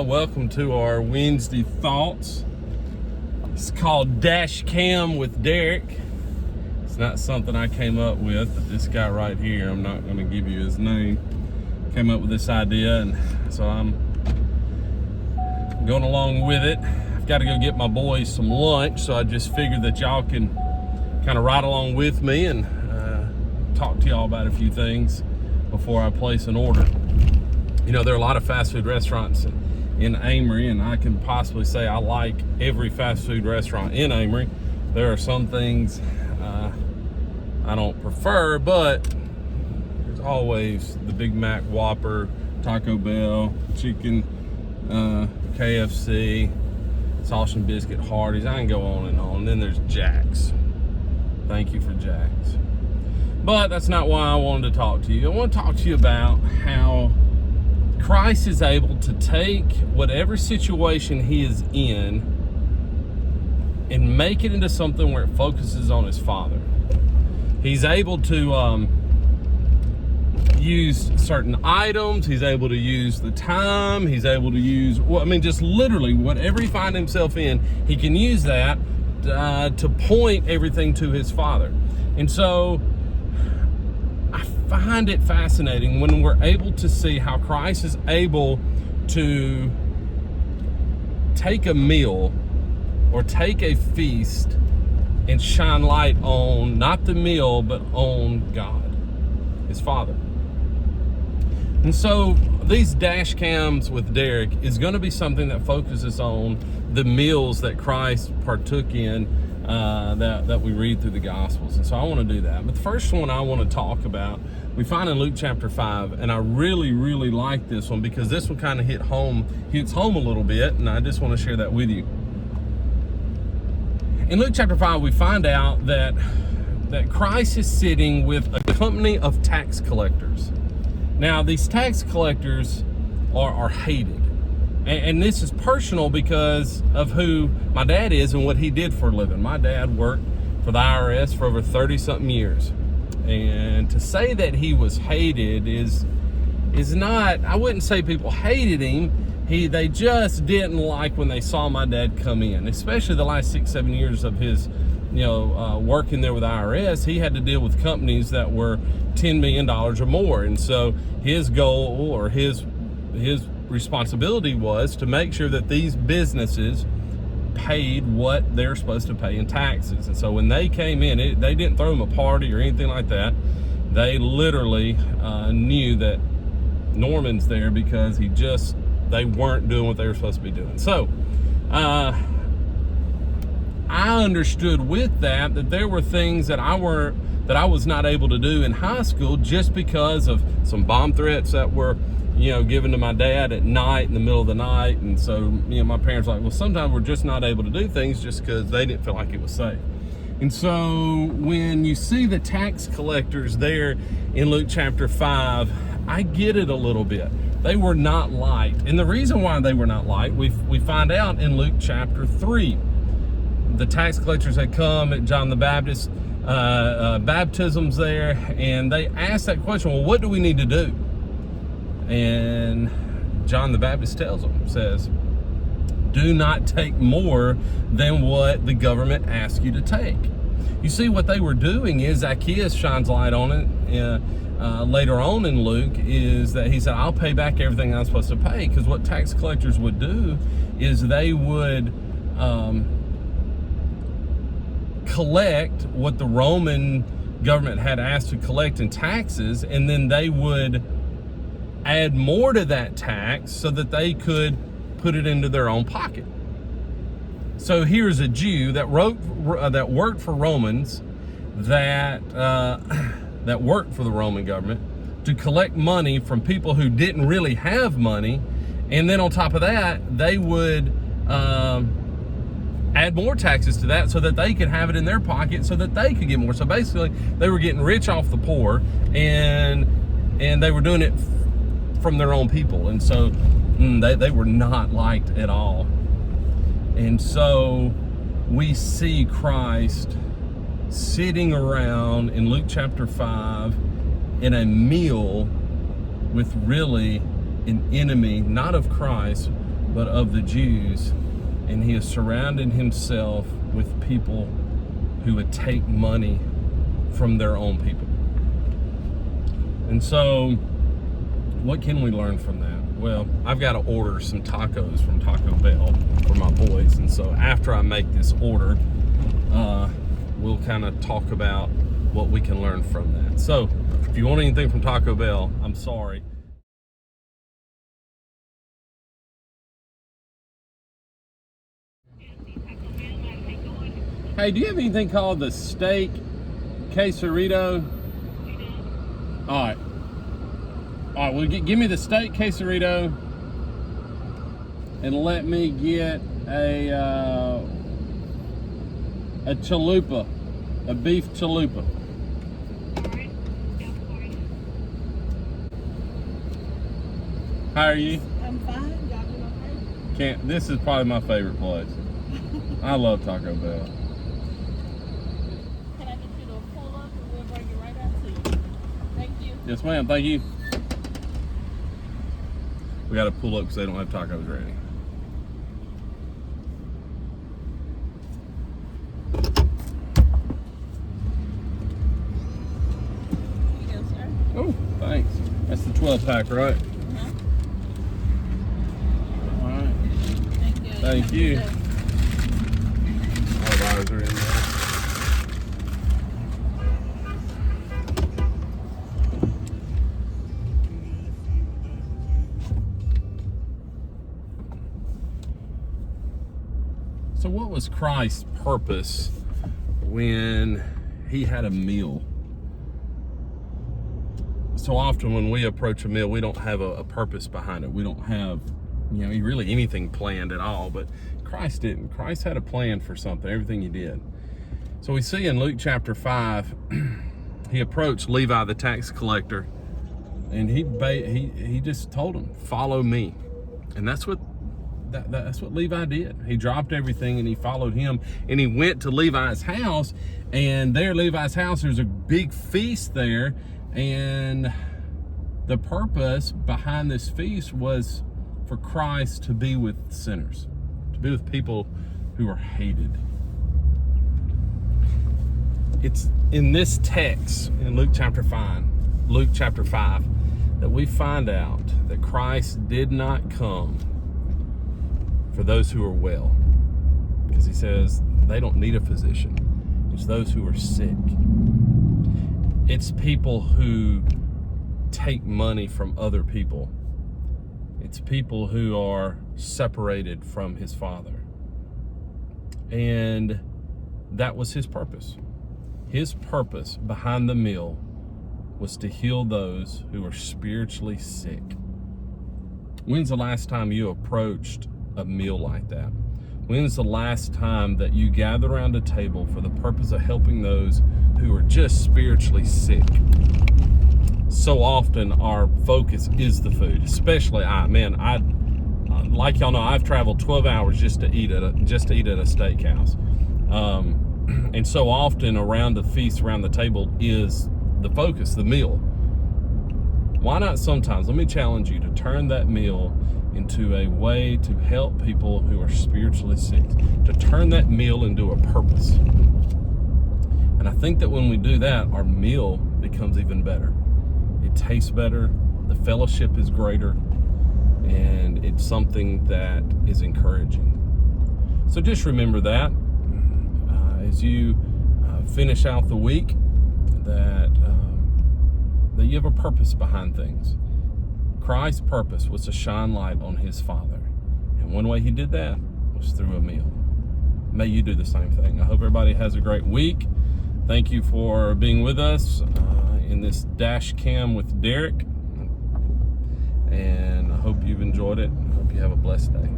Well, welcome to our Wednesday Thoughts. It's called Dash Cam with Derrick. It's not something I came up with, but this guy right here, I'm not going to give you his name, came up with this idea, and so I'm going along with it. I've got to go get my boys some lunch, so I just figured that y'all can kind of ride along with me and talk to y'all about a few things before I place an order. You know, there are a lot of fast food restaurants in Amory, and I can possibly say I like every fast food restaurant in Amory. There are some things I don't prefer, but there's always the Big Mac, Whopper, Taco Bell, chicken, KFC, sausage and biscuit, Hardee's. I can go on and on. And then there's Jack's. Thank you for Jack's. But that's not why I wanted to talk to you. I want to talk to you about how Christ is able to take whatever situation he is in and make it into something where it focuses on his Father. He's able to use certain items. He's able to use the time. He's able to use, well, I mean, just literally whatever he finds himself in, he can use that to point everything to his Father. And so I find it fascinating when we're able to see how Christ is able to take a meal or take a feast and shine light on not the meal, but on God, his Father. And so these dash cams with Derrick is going to be something that focuses on the meals that Christ partook in that we read through the Gospels. And so I want to do that. But the first one I want to talk about, we find in Luke chapter 5, and I really, really like this one because this one kind of hits home a little bit, and I just want to share that with you. In Luke chapter 5, we find out that Christ is sitting with a company of tax collectors. Now, these tax collectors are hated. And this is personal because of who my dad is and what he did for a living. My dad worked for the IRS for over 30-something years. And to say that he was hated is not, I wouldn't say people hated him. They just didn't like when they saw my dad come in, especially the last 6-7 years of his, working there with the IRS. He had to deal with companies that were $10 million or more. And so his goal or his responsibility was to make sure that these businesses paid what they're supposed to pay in taxes. And so when they came in, they didn't throw them a party or anything like that. They literally knew that Norman's there because they weren't doing what they were supposed to be doing. So I understood with that there were things that I was not able to do in high school just because of some bomb threats that were given to my dad at night, in the middle of the night. And so, my parents were like, well, sometimes we're just not able to do things just because they didn't feel like it was safe. And so when you see the tax collectors there in Luke chapter 5, I get it a little bit. They were not liked. And the reason why they were not liked, we find out in Luke chapter 3. The tax collectors had come at John the Baptist baptisms there, and they asked that question, well, what do we need to do? And John the Baptist says, do not take more than what the government asks you to take. You see, what they were doing is, Zacchaeus shines light on it later on in Luke, is that he said, I'll pay back everything I'm supposed to pay. Because what tax collectors would do is they would collect what the Roman government had asked to collect in taxes, and then they would add more to that tax so that they could put it into their own pocket. So here's a Jew that worked for Romans, that worked for the Roman government to collect money from people who didn't really have money, and then on top of that, they would add more taxes to that so that they could have it in their pocket so that they could get more. So basically, they were getting rich off the poor, and they were doing it from their own people. And so they were not liked at all. And so we see Christ sitting around in Luke chapter 5 in a meal with really an enemy, not of Christ, but of the Jews, and he has surrounded himself with people who would take money from their own people. And so, what can we learn from that? Well, I've got to order some tacos from Taco Bell for my boys, and so after I make this order, we'll kind of talk about what we can learn from that. So, if you want anything from Taco Bell, I'm sorry. Hey, do you have anything called the steak quesarito? All right. All right, well, give me the steak quesarito, and let me get a chalupa, a beef chalupa. How are you? I'm fine. Y'all doing okay? This is probably my favorite place. I love Taco Bell. Can I get you to pull up and we'll bring it right out to you? Thank you. Yes, ma'am. Thank you. We got to pull up because they don't have tacos ready. Here you go, sir. Oh, thanks. That's the 12 pack, right? All right. Thank you. Thank you. All of ours are in there. So what was Christ's purpose when he had a meal? So often when we approach a meal, we don't have a purpose behind it. We don't have, really anything planned at all, but Christ didn't. Christ had a plan for something, everything he did. So we see in Luke chapter 5, he approached Levi the tax collector, and he just told him, follow me. And that's what Levi did. He dropped everything and he followed him, and he went to Levi's house, and there, Levi's house, there's a big feast there, and the purpose behind this feast was for Christ to be with sinners, to be with people who are hated. It's in this text in Luke chapter 5, that we find out that Christ did not come for those who are well, because he says they don't need a physician. It's those who are sick. It's people who take money from other people. It's people who are separated from his Father. And that was his purpose. His purpose behind the meal was to heal those who are spiritually sick. When's the last time you approached a meal like that? When's the last time that you gather around a table for the purpose of helping those who are just spiritually sick? So often our focus is the food, especially like y'all know, I've traveled 12 hours just to eat at a steakhouse. And so often around the feast, around the table is the focus, the meal. Why not sometimes, let me challenge you to turn that meal into a way to help people who are spiritually sick, to turn that meal into a purpose. And I think that when we do that, our meal becomes even better. It tastes better, the fellowship is greater, and it's something that is encouraging. So just remember that as you finish out the week, that you have a purpose behind things. Christ's purpose was to shine light on his Father. And one way he did that was through a meal. May you do the same thing. I hope everybody has a great week. Thank you for being with us in this dash cam with Derrick. And I hope you've enjoyed it. I hope you have a blessed day.